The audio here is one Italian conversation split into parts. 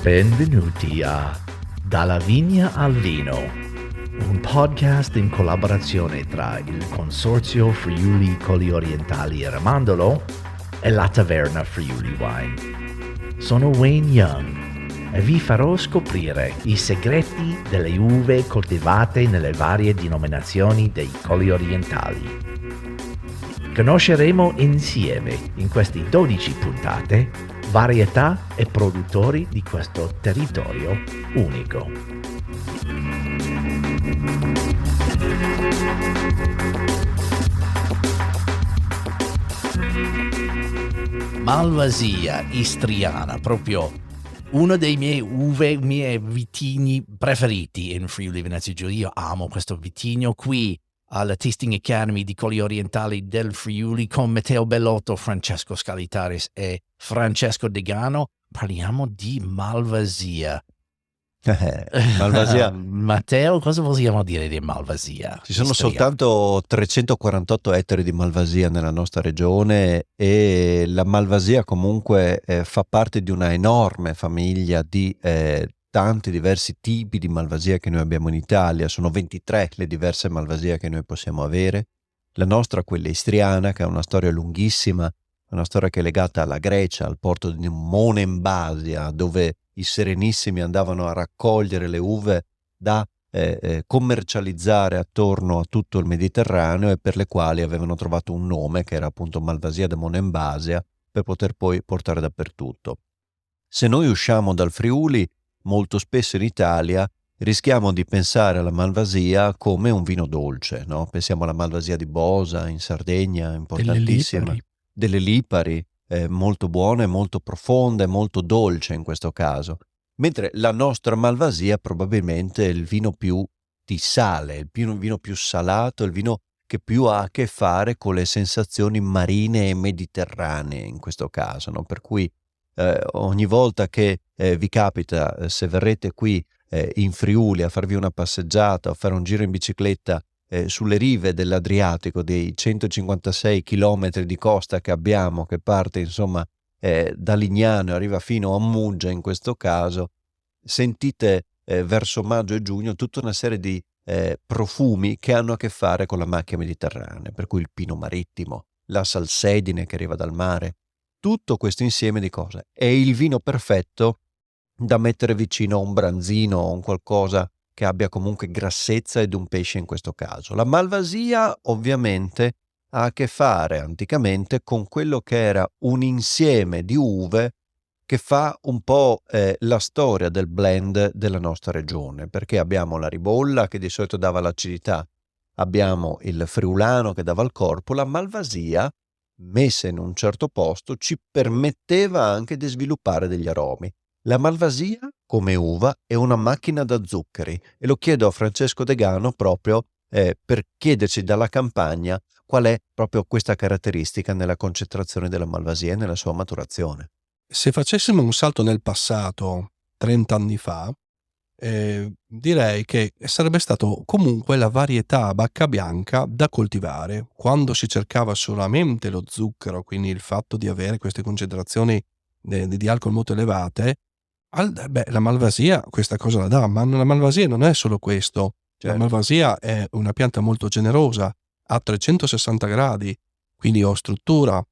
Benvenuti a Dalla Vigna al Vino, un podcast in collaborazione tra il Consorzio Friuli Colli Orientali e Ramandolo e la Taverna Friuli Wine. Sono Wayne Young e vi farò scoprire i segreti delle uve coltivate nelle varie denominazioni dei Colli Orientali. Conosceremo insieme in queste 12 puntate varietà e produttori di questo territorio unico. Malvasia istriana, proprio uno dei miei vitigni preferiti in Friuli Venezia Giulia. Io amo questo vitigno qui alla Tasting Academy di Colli Orientali del Friuli con Matteo Bellotto, Francesco Scalitaris e Francesco Degano. Parliamo di Malvasia. Malvasia. Matteo, cosa vogliamo dire di Malvasia? Ci sono soltanto 348 ettari di Malvasia nella nostra regione e la Malvasia comunque fa parte di una enorme famiglia di tanti diversi tipi di Malvasia che noi abbiamo in Italia. Sono 23 le diverse Malvasia che noi possiamo avere. La nostra, quella istriana, che ha una storia lunghissima, una storia che è legata alla Grecia, al porto di Monembasia, dove i Serenissimi andavano a raccogliere le uve da commercializzare attorno a tutto il Mediterraneo e per le quali avevano trovato un nome che era appunto Malvasia de Monembasia, per poter poi portare dappertutto. Se noi usciamo dal Friuli, molto spesso in Italia rischiamo di pensare alla Malvasia come un vino dolce, no? Pensiamo alla Malvasia di Bosa in Sardegna, importantissima, delle Lipari, molto buone, molto profonde, molto dolce in questo caso, mentre la nostra Malvasia probabilmente è il vino più di sale, il vino più salato, il vino che più ha a che fare con le sensazioni marine e mediterranee in questo caso, no? Per cui ogni volta che vi capita, se verrete qui in Friuli a farvi una passeggiata o fare un giro in bicicletta sulle rive dell'Adriatico, dei 156 chilometri di costa che abbiamo, che parte insomma da Lignano e arriva fino a Muggia in questo caso, sentite verso maggio e giugno tutta una serie di profumi che hanno a che fare con la macchia mediterranea, per cui il pino marittimo, la salsedine che arriva dal mare. Tutto questo insieme di cose è il vino perfetto da mettere vicino a un branzino o un qualcosa che abbia comunque grassezza ed un pesce in questo caso. La Malvasia ovviamente ha a che fare anticamente con quello che era un insieme di uve che fa un po' la storia del blend della nostra regione, perché abbiamo la ribolla che di solito dava l'acidità, abbiamo il friulano che dava il corpo, la Malvasia messa in un certo posto ci permetteva anche di sviluppare degli aromi. La Malvasia, come uva, è una macchina da zuccheri e lo chiedo a Francesco Degano proprio per chiederci dalla campagna qual è proprio questa caratteristica nella concentrazione della Malvasia e nella sua maturazione. Se facessimo un salto nel passato, 30 anni fa, direi che sarebbe stato comunque la varietà bacca bianca da coltivare. Quando si cercava solamente lo zucchero, quindi il fatto di avere queste concentrazioni di alcol molto elevate, la Malvasia questa cosa la dà, ma la Malvasia non è solo questo. Certo. La Malvasia è una pianta molto generosa, a 360 gradi, quindi ho struttura,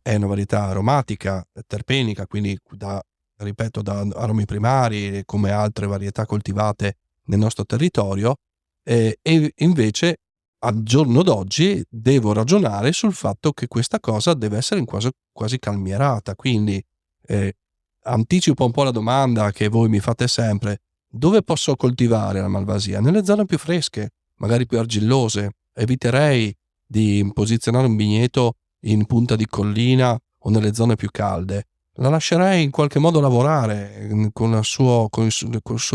è una varietà aromatica, terpenica, quindi da aromi primari come altre varietà coltivate nel nostro territorio, e invece al giorno d'oggi devo ragionare sul fatto che questa cosa deve essere quasi calmierata, quindi anticipo un po' la domanda che voi mi fate sempre: dove posso coltivare la Malvasia? Nelle zone più fresche, magari più argillose. Eviterei di posizionare un vigneto in punta di collina o nelle zone più calde. La lascerei in qualche modo lavorare con il suo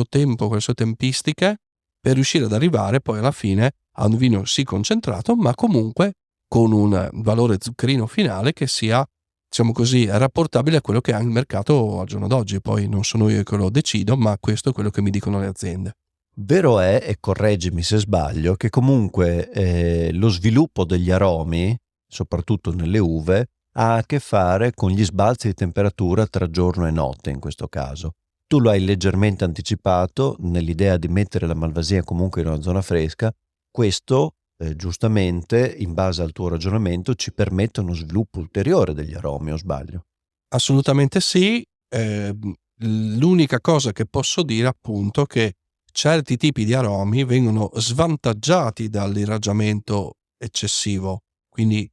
tempo, con le sue tempistiche, per riuscire ad arrivare poi alla fine a un vino sì concentrato, ma comunque con un valore zuccherino finale che sia, diciamo così, rapportabile a quello che ha il mercato al giorno d'oggi. Poi non sono io che lo decido, ma questo è quello che mi dicono le aziende. Vero è, e correggimi se sbaglio, che comunque lo sviluppo degli aromi, soprattutto nelle uve, ha a che fare con gli sbalzi di temperatura tra giorno e notte in questo caso. Tu lo hai leggermente anticipato nell'idea di mettere la Malvasia comunque in una zona fresca. Questo, giustamente, in base al tuo ragionamento, ci permette uno sviluppo ulteriore degli aromi, o sbaglio? Assolutamente sì. L'unica cosa che posso dire appunto che certi tipi di aromi vengono svantaggiati dall'irraggiamento eccessivo, quindi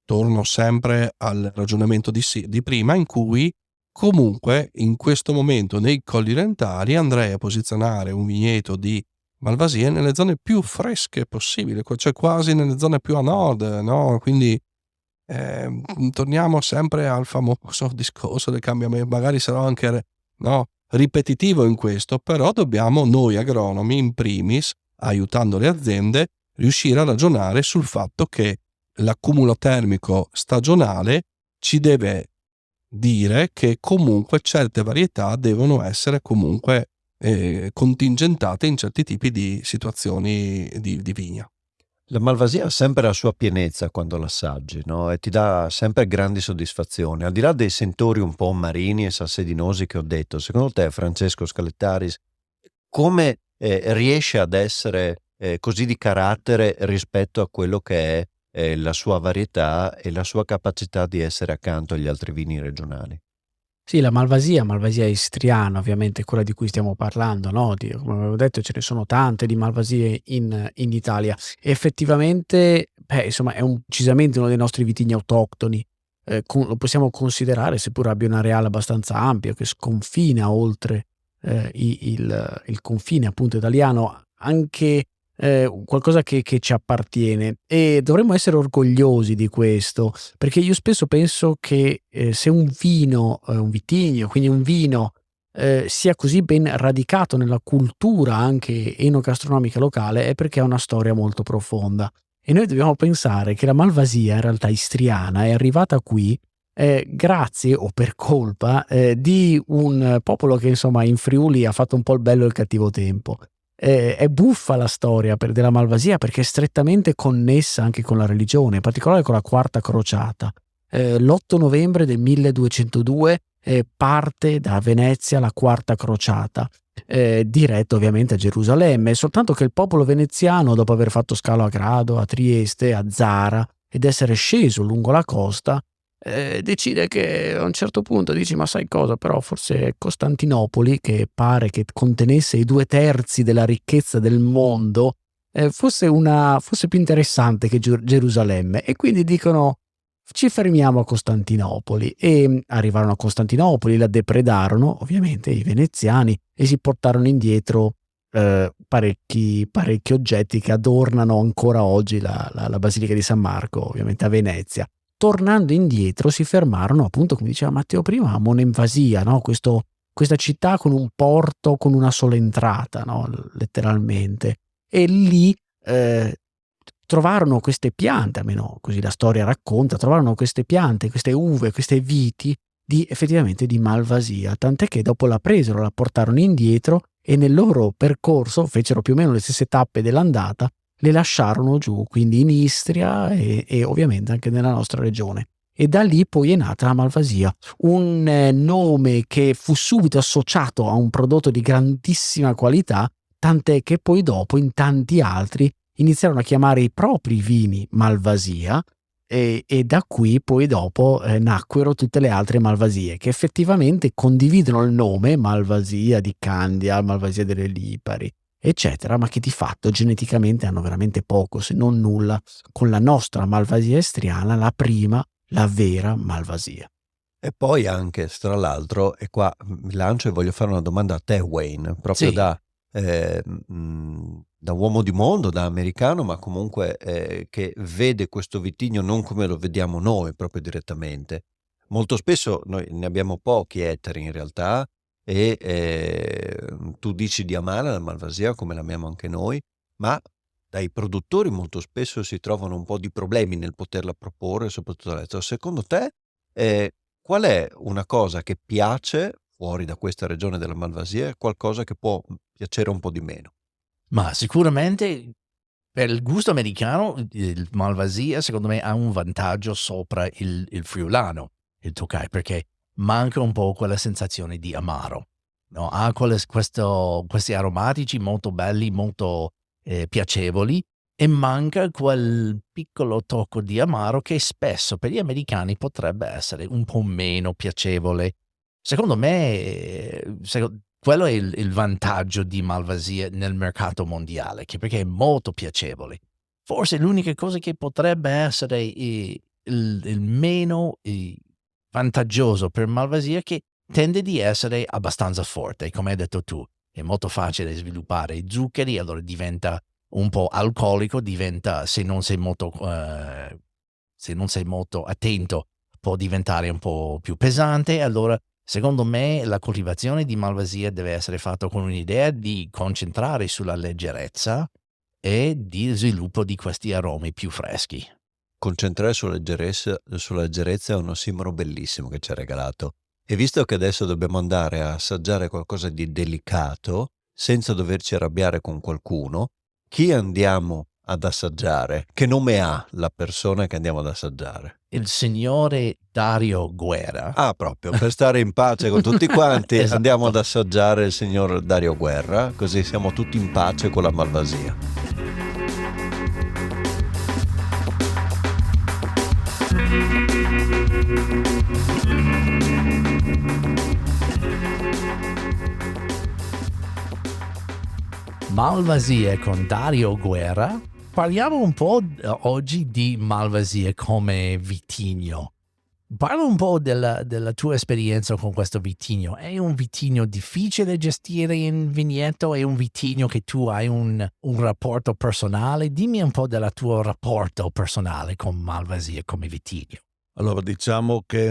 torno sempre al ragionamento di prima, in cui comunque in questo momento nei Colli Orientali andrei a posizionare un vigneto di Malvasia nelle zone più fresche possibile, cioè quasi nelle zone più a nord, no? Quindi torniamo sempre al famoso discorso del cambiamento. Magari sarò anche ripetitivo in questo, però dobbiamo noi agronomi in primis, aiutando le aziende, riuscire a ragionare sul fatto che l'accumulo termico stagionale ci deve dire che comunque certe varietà devono essere comunque contingentate in certi tipi di situazioni di vigna. La Malvasia ha sempre la sua pienezza quando l'assaggi, no? E ti dà sempre grandi soddisfazioni. Al di là dei sentori un po' marini e salsedinosi che ho detto, secondo te, Francesco Scalettaris, come riesce ad essere così di carattere rispetto a quello che è la sua varietà e la sua capacità di essere accanto agli altri vini regionali? Sì, la Malvasia istriana, ovviamente quella di cui stiamo parlando, no? Come avevo detto, ce ne sono tante di Malvasie in Italia. E effettivamente, insomma, è decisamente uno dei nostri vitigni autoctoni. Lo possiamo considerare, seppur abbia un areale abbastanza ampio, che sconfina oltre il confine appunto italiano, anche qualcosa che ci appartiene. E dovremmo essere orgogliosi di questo, perché io spesso penso che se un vino, un vitigno, quindi un vino, sia così ben radicato nella cultura anche enogastronomica locale, è perché ha una storia molto profonda. E noi dobbiamo pensare che la Malvasia, in realtà istriana, è arrivata qui grazie o per colpa di un popolo che insomma in Friuli ha fatto un po' il bello e il cattivo tempo. È buffa la storia della Malvasia, perché è strettamente connessa anche con la religione, in particolare con la Quarta Crociata. L'8 novembre del 1202 parte da Venezia la Quarta Crociata, diretta ovviamente a Gerusalemme, soltanto che il popolo veneziano, dopo aver fatto scalo a Grado, a Trieste, a Zara ed essere sceso lungo la costa, decide che a un certo punto dici: ma sai cosa, però forse Costantinopoli, che pare che contenesse i 2/3 della ricchezza del mondo, fosse più interessante che Gerusalemme, e quindi dicono: ci fermiamo a Costantinopoli. E arrivarono a Costantinopoli, la depredarono ovviamente i veneziani e si portarono indietro parecchi oggetti che adornano ancora oggi la Basilica di San Marco, ovviamente a Venezia. Tornando indietro si fermarono, appunto come diceva Matteo prima, a Monemvasia, no? Questa città con un porto con una sola entrata, no? Letteralmente. E lì trovarono queste piante, almeno così la storia racconta, trovarono queste piante, queste uve, queste viti effettivamente di Malvasia, tant'è che dopo la presero, la portarono indietro e nel loro percorso fecero più o meno le stesse tappe dell'andata, le lasciarono giù, quindi in Istria e ovviamente anche nella nostra regione. E da lì poi è nata la Malvasia, un nome che fu subito associato a un prodotto di grandissima qualità, tant'è che poi dopo in tanti altri iniziarono a chiamare i propri vini Malvasia, e da qui poi dopo nacquero tutte le altre Malvasie, che effettivamente condividono il nome Malvasia di Candia, Malvasia delle Lipari, eccetera, ma che di fatto geneticamente hanno veramente poco, se non nulla, con la nostra Malvasia istriana, la prima, la vera Malvasia. E poi anche, tra l'altro, e qua mi lancio e voglio fare una domanda a te, Wayne, proprio Sì. da uomo di mondo, da americano, ma comunque che vede questo vitigno non come lo vediamo noi proprio direttamente. Molto spesso noi ne abbiamo pochi ettari in realtà, e tu dici di amare la Malvasia come l'amiamo anche noi, ma dai produttori molto spesso si trovano un po' di problemi nel poterla proporre, soprattutto all'estero. Secondo te qual è una cosa che piace fuori da questa regione della Malvasia e qualcosa che può piacere un po' di meno? Ma sicuramente per il gusto americano il Malvasia secondo me ha un vantaggio sopra il friulano, il Tokai, perché manca un po' quella sensazione di amaro, no? Ha questi aromatici molto belli, molto piacevoli, e manca quel piccolo tocco di amaro che spesso per gli americani potrebbe essere un po' meno piacevole. Secondo me, quello è il vantaggio di Malvasia nel mercato mondiale, perché è molto piacevole. Forse l'unica cosa che potrebbe essere il meno vantaggioso per Malvasia è che tende di essere abbastanza forte, come hai detto tu. È molto facile sviluppare i zuccheri, allora diventa un po' alcolico, diventa, se non sei molto attento, può diventare un po' più pesante. Allora, secondo me, la coltivazione di Malvasia deve essere fatta con un'idea di concentrare sulla leggerezza e di sviluppo di questi aromi più freschi. Concentrare sulla leggerezza è un ossimoro bellissimo che ci ha regalato. E visto che adesso dobbiamo andare a assaggiare qualcosa di delicato, senza doverci arrabbiare con qualcuno, chi andiamo ad assaggiare? Che nome ha la persona che andiamo ad assaggiare? Il signore Dario Guerra. Ah, proprio, per stare in pace con tutti quanti, Esatto. andiamo ad assaggiare il signor Dario Guerra, così siamo tutti in pace con la Malvasia. Malvasia con Dario Guerra. Parliamo un po' oggi di Malvasia come vitigno. Parla un po' della tua esperienza con questo vitigno. È un vitigno difficile da gestire in vigneto? È un vitigno che tu hai un rapporto personale? Dimmi un po' del tuo rapporto personale con Malvasia come vitigno. Allora, diciamo che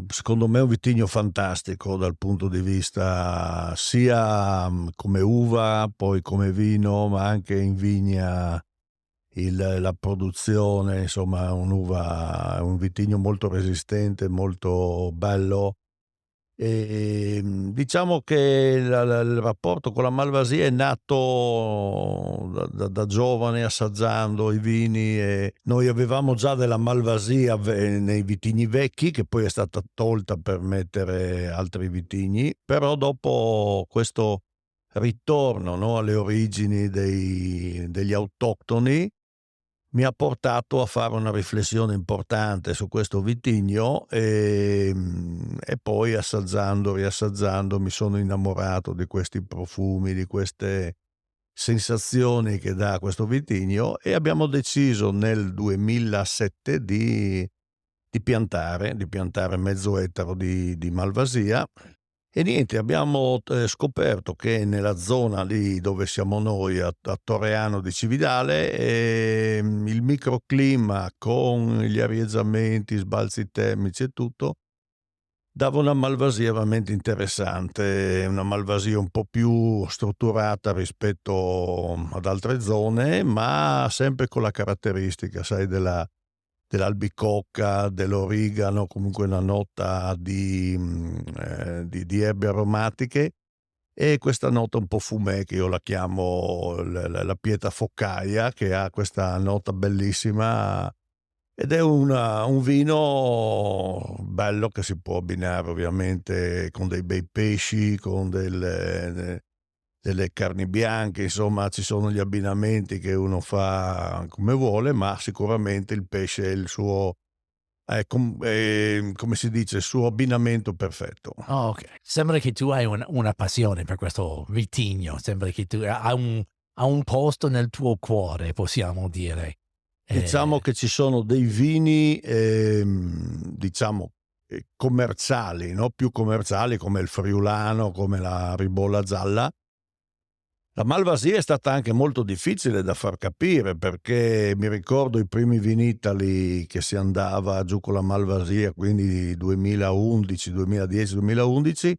secondo me è un vitigno fantastico dal punto di vista sia come uva, poi come vino, ma anche in vigna la produzione, insomma, un vitigno molto resistente, molto bello. E diciamo che il rapporto con la Malvasia è nato da giovane assaggiando i vini, e noi avevamo già della Malvasia nei vitigni vecchi, che poi è stata tolta per mettere altri vitigni, però dopo questo ritorno, no, alle origini degli autoctoni mi ha portato a fare una riflessione importante su questo vitigno, e poi riassaggiando mi sono innamorato di questi profumi, di queste sensazioni che dà questo vitigno, e abbiamo deciso nel 2007 di piantare mezzo ettaro di Malvasia. E niente, abbiamo scoperto che nella zona lì dove siamo noi, a Torreano di Cividale, il microclima con gli arieggiamenti, sbalzi termici e tutto, dava una Malvasia veramente interessante, una Malvasia un po' più strutturata rispetto ad altre zone, ma sempre con la caratteristica, sai, dell'albicocca, dell'origano, comunque una nota di erbe aromatiche, e questa nota un po' fumé che io la chiamo la pietra foccaia, che ha questa nota bellissima, ed è un vino bello che si può abbinare ovviamente con dei bei pesci, con delle carni bianche, insomma ci sono gli abbinamenti che uno fa come vuole, ma sicuramente il pesce è il suo, come si dice, il suo abbinamento perfetto. Oh, ok. Sembra che tu hai una passione per questo vitigno, sembra che tu ha un posto nel tuo cuore, possiamo dire. Diciamo che ci sono dei vini, diciamo, commerciali, no? Più commerciali, come il friulano, come la ribolla gialla. La Malvasia è stata anche molto difficile da far capire, perché mi ricordo i primi Vinitali che si andava giù con la Malvasia, quindi 2011, 2010, 2011,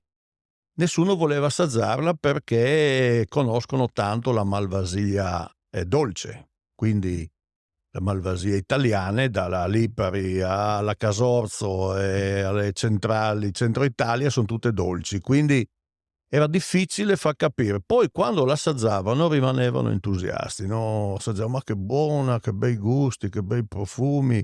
nessuno voleva assaggiarla perché conoscono tanto la Malvasia dolce, quindi le Malvasie italiane, dalla Lipari alla Casorzo e alle centrali, centro Italia, sono tutte dolci, quindi era difficile far capire. Poi quando l'assaggiavano rimanevano entusiasti, no? Assaggiavano, ma che buona, che bei gusti, che bei profumi,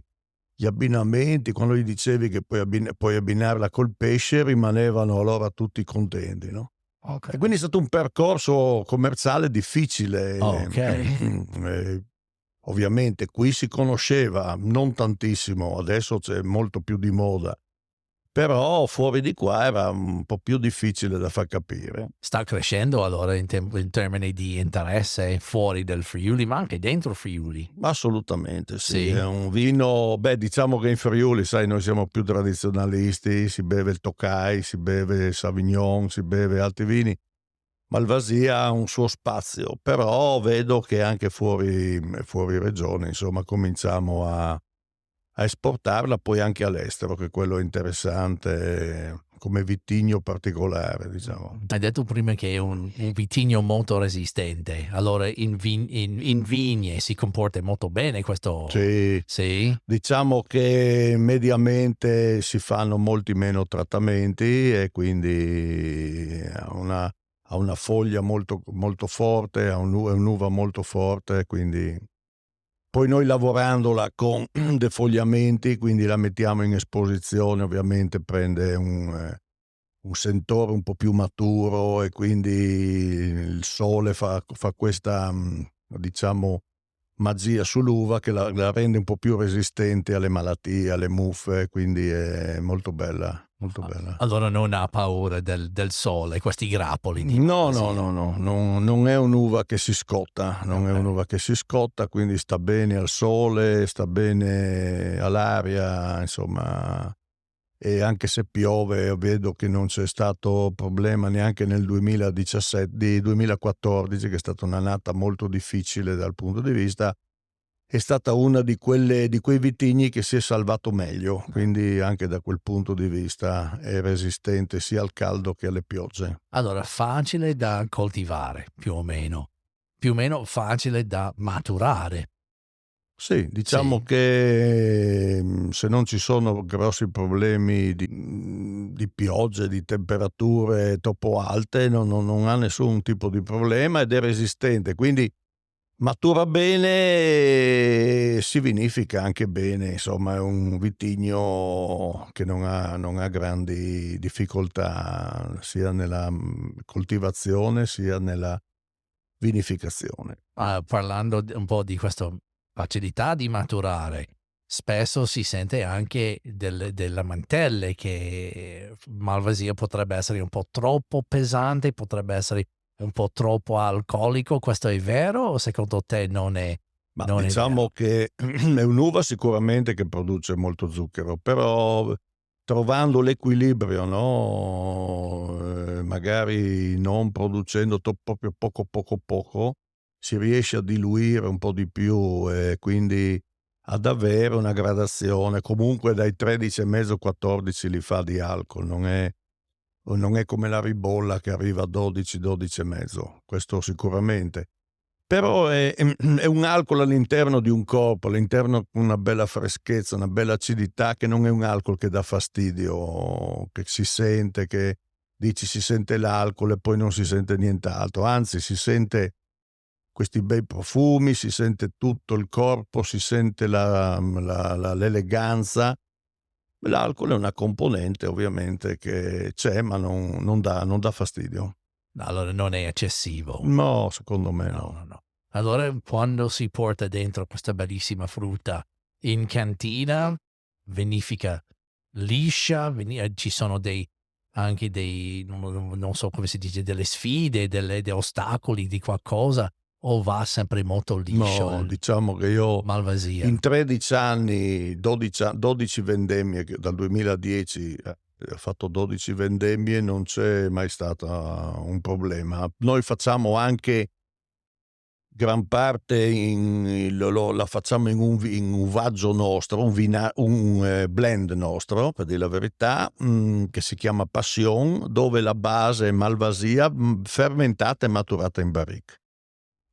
gli abbinamenti, quando gli dicevi che puoi abbinarla col pesce, rimanevano allora tutti contenti, no? Ok. E quindi è stato un percorso commerciale difficile. Ok. Ovviamente qui si conosceva non tantissimo, adesso c'è molto più di moda, però fuori di qua era un po' più difficile da far capire. Sta crescendo allora in termini di interesse fuori del Friuli, ma anche dentro Friuli. Assolutamente sì, Sì. è un vino, diciamo che in Friuli, sai, noi siamo più tradizionalisti, si beve il Tokai, si beve il Sauvignon, si beve altri vini. Malvasia ha un suo spazio, però vedo che anche fuori regione, insomma, cominciamo a esportarla poi anche all'estero, che quello è interessante come vitigno particolare, diciamo. Hai detto prima che è un vitigno molto resistente, allora in vigne si comporta molto bene questo? Sì, Sì? diciamo che mediamente si fanno molti meno trattamenti e quindi ha una foglia molto, molto forte, è un'uva molto forte, quindi poi noi lavorandola con defogliamenti, quindi la mettiamo in esposizione, ovviamente prende un sentore un po' più maturo e quindi il sole fa questa, diciamo, magia sull'uva che la rende un po' più resistente alle malattie, alle muffe, quindi è molto bella, molto bella. Allora non ha paura del sole, questi grappoli di No, Malvasia. non è un'uva che si scotta, non è Ok. un'uva che si scotta, quindi sta bene al sole, sta bene all'aria, insomma, e anche se piove vedo che non c'è stato problema neanche nel 2014, che è stata un'annata molto difficile dal punto di vista. È stata una di quei vitigni che si è salvato meglio, quindi anche da quel punto di vista è resistente sia al caldo che alle piogge. Allora facile da coltivare, più o meno facile da maturare. Sì, diciamo Sì. che se non ci sono grossi problemi di piogge, di temperature troppo alte, non ha nessun tipo di problema ed è resistente, quindi matura bene e si vinifica anche bene, insomma è un vitigno che non ha grandi difficoltà sia nella coltivazione sia nella vinificazione. Parlando un po' di questa facilità di maturare, spesso si sente anche delle lamentele che Malvasia potrebbe essere un po' troppo pesante, potrebbe essere un po' troppo alcolico. Questo è vero o secondo te non è Ma vero? diciamo che è un'uva sicuramente che produce molto zucchero, però trovando l'equilibrio, no, magari non producendo proprio poco, si riesce a diluire un po' di più e quindi ad avere una gradazione. Comunque dai 13,5, 14 li fa di alcol, non è come la ribolla che arriva a 12, 12,5, questo sicuramente. Però è un alcol all'interno di un corpo, all'interno con una bella freschezza, una bella acidità, che non è un alcol che dà fastidio, che si sente, che dici si sente l'alcol e poi non si sente nient'altro, anzi si sente questi bei profumi, si sente tutto il corpo, si sente l'eleganza. L'alcol è una componente ovviamente che c'è, ma non dà fastidio. Allora non è eccessivo. No, secondo me no. No. Allora quando si porta dentro questa bellissima frutta in cantina, vinifica liscia, ci sono anche dei, non so come si dice, delle sfide, degli ostacoli di qualcosa, o va sempre molto liscio No, il diciamo che io Malvasia? in 13 anni, 12 vendemmie, che dal 2010 ho fatto 12 vendemmie, non c'è mai stato un problema. Noi facciamo anche gran parte la facciamo in uvaggio nostro, un blend nostro, per dire la verità, che si chiama Passion, dove la base è Malvasia fermentata e maturata in barrique.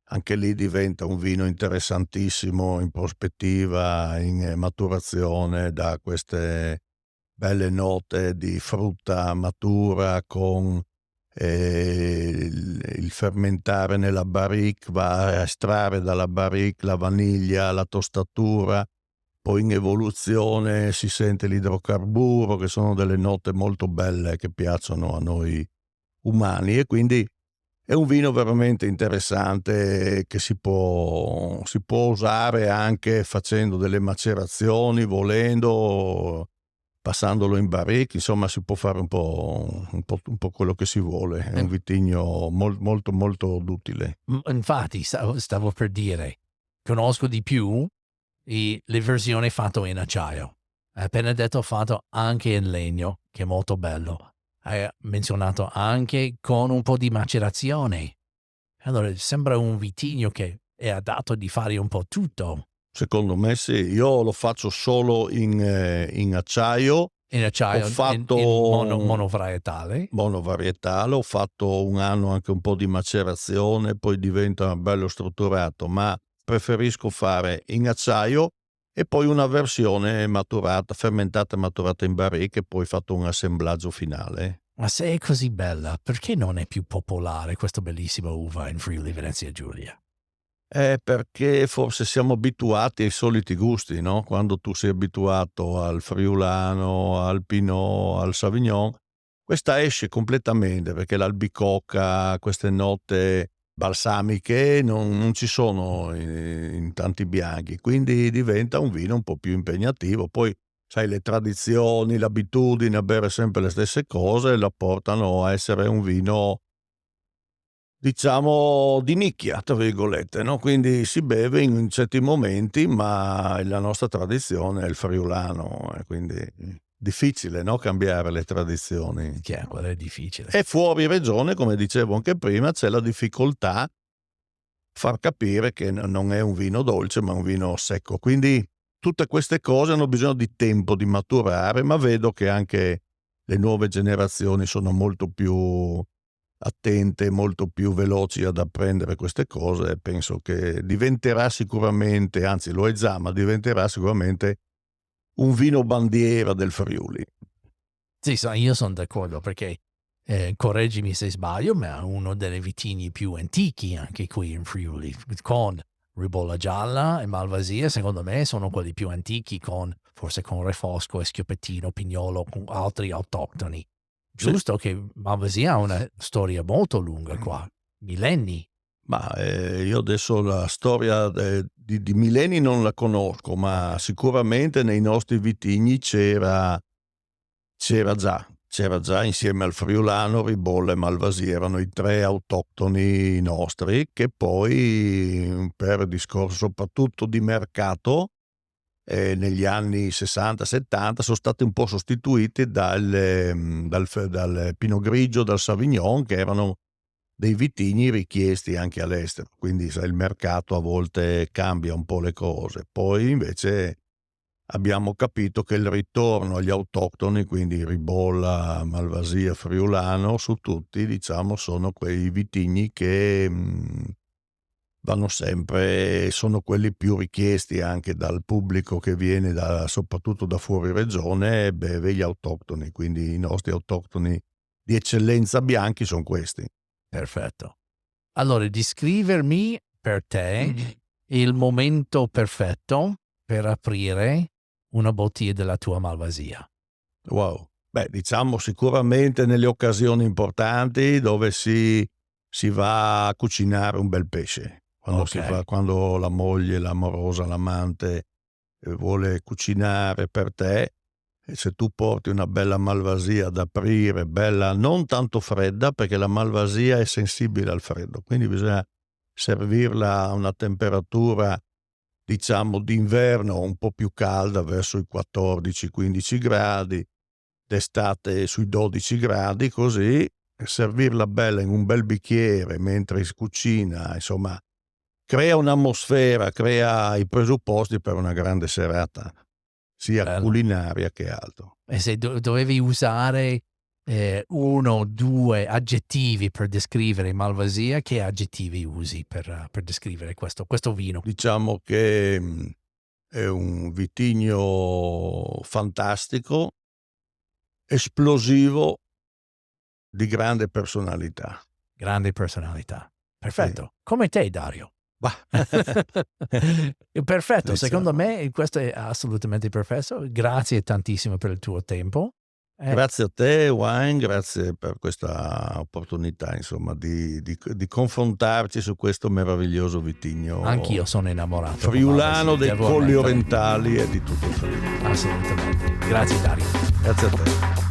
Anche lì diventa un vino interessantissimo in prospettiva, in maturazione, da queste belle note di frutta matura con il fermentare nella barrique va a estrarre dalla barrique la vaniglia, la tostatura, poi in evoluzione si sente l'idrocarburo, che sono delle note molto belle che piacciono a noi umani, e quindi è un vino veramente interessante che si può usare anche facendo delle macerazioni, volendo, passandolo in barrique, insomma si può fare un po' quello che si vuole. È un vitigno molto molto utile. Infatti, stavo per dire, conosco di più le versioni fatte in acciaio. Hai appena detto fatto anche in legno, che è molto bello. Hai menzionato anche con un po' di macerazione. Allora, sembra un vitigno che è adatto di fare un po' tutto. Secondo me sì, io lo faccio solo in acciaio. In acciaio, Ho fatto monovarietale. monovarietale, ho fatto un anno anche un po' di macerazione, poi diventa bello strutturato, ma preferisco fare in acciaio e poi una versione maturata, fermentata e maturata in barrique, e poi fatto un assemblaggio finale. Ma se è così bella, perché non è più popolare questa bellissima uva in Friuli Venezia Giulia? Perché forse siamo abituati ai soliti gusti, no? Quando tu sei abituato al friulano, al pinot, al sauvignon, questa esce completamente, perché l'albicocca, queste note balsamiche non ci sono in tanti bianchi, quindi diventa un vino un po' più impegnativo. Poi, sai, le tradizioni, l'abitudine a bere sempre le stesse cose la portano a essere un vino, diciamo, di nicchia, tra virgolette, no? Quindi si beve in certi momenti, ma la nostra tradizione è il friulano, quindi difficile, no? Cambiare le tradizioni. Che quello è difficile. E fuori regione, come dicevo anche prima, c'è la difficoltà far capire che non è un vino dolce, ma un vino secco. Quindi tutte queste cose hanno bisogno di tempo di maturare, ma vedo che anche le nuove generazioni sono molto più attente, molto più veloci ad apprendere queste cose, e penso che diventerà sicuramente, anzi lo è già, ma diventerà sicuramente un vino bandiera del Friuli. Sì, io sono d'accordo perché, correggimi se sbaglio, ma è uno dei vitigni più antichi anche qui in Friuli, con Ribolla Gialla e Malvasia, secondo me sono quelli più antichi, forse con Refosco e Schioppettino, Pignolo, con altri autoctoni. Giusto che Malvasia ha una storia molto lunga qua, millenni. Ma io adesso la storia di millenni non la conosco, ma sicuramente nei nostri vitigni c'era già insieme al friulano, Ribolla e Malvasia, erano i tre autoctoni nostri, che poi per discorso soprattutto di mercato, negli anni 60-70 sono stati un po' sostituiti dal Pinot Grigio, dal Sauvignon, che erano dei vitigni richiesti anche all'estero. Quindi sai, il mercato a volte cambia un po' le cose. Poi invece abbiamo capito che il ritorno agli autoctoni, quindi Ribolla, Malvasia, Friulano, su tutti, diciamo, sono quei vitigni che vanno sempre, sono quelli più richiesti anche dal pubblico che viene soprattutto da fuori regione, e beve gli autoctoni. Quindi i nostri autoctoni di eccellenza bianchi sono questi. Perfetto. Allora, descrivermi per te il momento perfetto per aprire una bottiglia della tua Malvasia. Wow. Beh, diciamo sicuramente nelle occasioni importanti dove si va a cucinare un bel pesce. Quando la moglie, l'amorosa, l'amante vuole cucinare per te, e se tu porti una bella Malvasia ad aprire, bella, non tanto fredda, perché la Malvasia è sensibile al freddo, quindi bisogna servirla a una temperatura, diciamo, d'inverno un po' più calda, verso i 14-15 gradi, d'estate sui 12 gradi, così servirla bella in un bel bicchiere mentre si cucina, insomma, crea un'atmosfera, crea i presupposti per una grande serata, sia Bello. culinaria che altro. E se dovevi usare 1 o 2 aggettivi per descrivere Malvasia, che aggettivi usi per descrivere questo vino? Diciamo che è un vitigno fantastico, esplosivo, di grande personalità. Grande personalità. Perfetto. Come te, Dario. Bah. Perfetto, Diciamo. secondo me questo è assolutamente perfetto. Grazie tantissimo per il tuo tempo. Grazie a te, Wine, grazie per questa opportunità, insomma, di confrontarci su questo meraviglioso vitigno. Anch'io sono innamorato. Friulano dei devo Colli ammettere. Orientali e di tutto il Friuli. Assolutamente. Grazie, Dario. Grazie a te.